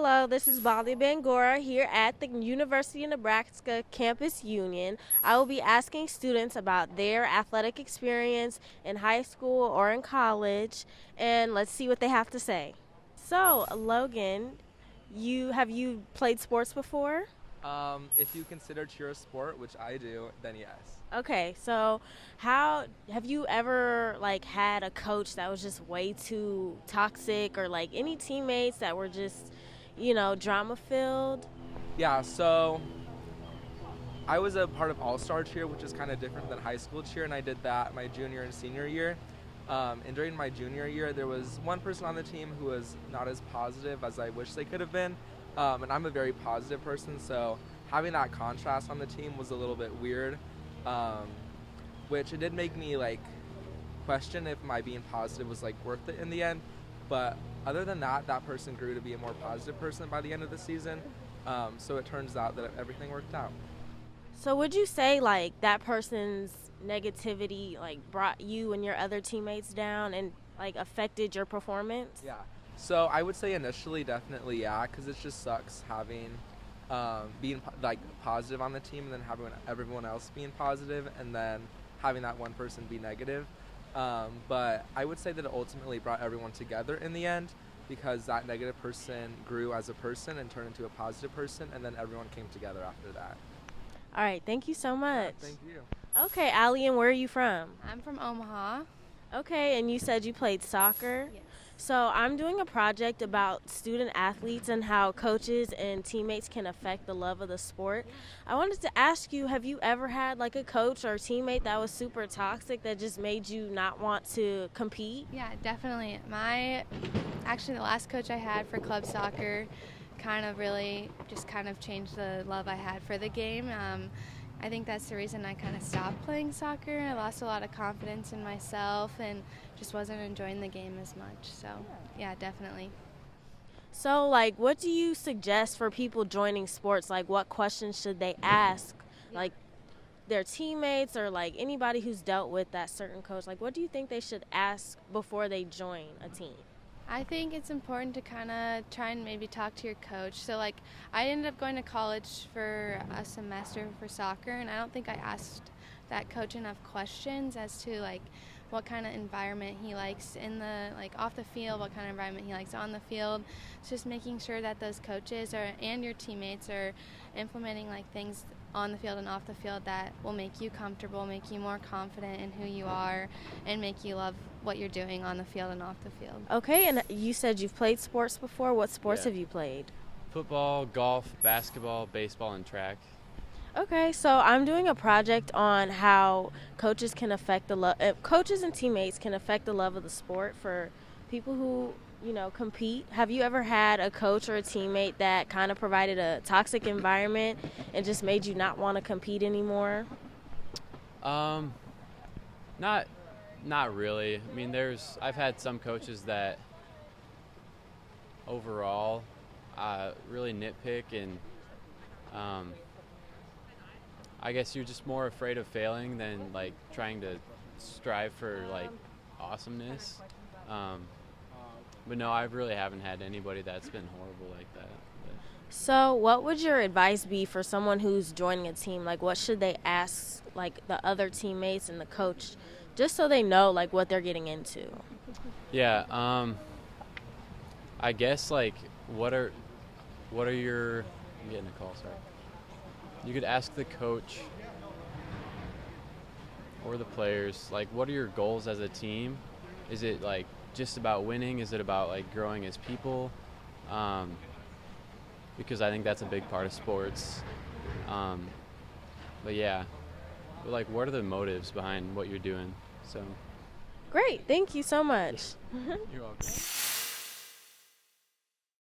Hello, this is Bangoura here at the University of Nebraska Campus Union. I will be asking students about their athletic experience in high school or in college, and let's see what they have to say. So, Logan, you played sports before? If you consider cheer a sport, which I do, then yes. Okay, so how have you ever had a coach that was just way too toxic or any teammates that were just, drama filled? Yeah, so I was a part of All-Star cheer, which is kind of different than high school cheer, and I did that my junior and senior year. And during my junior year, there was one person on the team who was not as positive as I wish they could have been. And I'm a very positive person, so having that contrast on the team was a little bit weird, which it did make me question if my being positive was worth it in the end. But other than that, that person grew to be a more positive person by the end of the season. So it turns out that everything worked out. So would you say that person's negativity brought you and your other teammates down and affected your performance? Yeah. So I would say initially, definitely, yeah, because it just sucks having being positive on the team and then having everyone else being positive and then having that one person be negative. But I would say that it ultimately brought everyone together in the end because that negative person grew as a person and turned into a positive person, and then everyone came together after that. All right, thank you so much. Yeah, thank you. Okay, Alli, and where are you from? I'm from Omaha. Okay, and you said you played soccer? Yes. So I'm doing a project about student athletes and how coaches and teammates can affect the love of the sport. I wanted to ask you, have you ever had a coach or teammate that was super toxic that just made you not want to compete? Yeah, definitely. Actually, the last coach I had for club soccer kind of changed the love I had for the game. I think that's the reason I kind of stopped playing soccer. I lost a lot of confidence in myself and just wasn't enjoying the game as much. So, yeah, definitely. So, what do you suggest for people joining sports? What questions should they ask? Their teammates or anybody who's dealt with that certain coach? What do you think they should ask before they join a team? I think it's important to kind of try and maybe talk to your coach. So, I ended up going to college for a semester for soccer, and I don't think I asked that coach enough questions as to, what kind of environment he likes in the, off the field, what kind of environment he likes on the field. It's just making sure that those coaches and your teammates are implementing, things on the field and off the field that will make you comfortable, make you more confident in who you are, and make you love what you're doing on the field and off the field. Okay, and you said you've played sports before. What sports have you played? Football, golf, basketball, baseball, and track. Okay, so I'm doing a project on how coaches and teammates can affect the love of the sport for people who compete. Have you ever had a coach or a teammate that kind of provided a toxic environment and just made you not want to compete anymore? Not really. I mean, I've had some coaches that overall really nitpick, and I guess you're just more afraid of failing than trying to strive for awesomeness. But no, I really haven't had anybody that's been horrible like that. So what would your advice be for someone who's joining a team? What should they ask the other teammates and the coach just so they know what they're getting into? Yeah, I guess what are your I'm getting a call, sorry. You could ask the coach or the players what are your goals as a team? Is it just about winning? Is it about growing as people? Because I think that's a big part of sports. But yeah, what are the motives behind what you're doing? So great, thank you so much. You're welcome.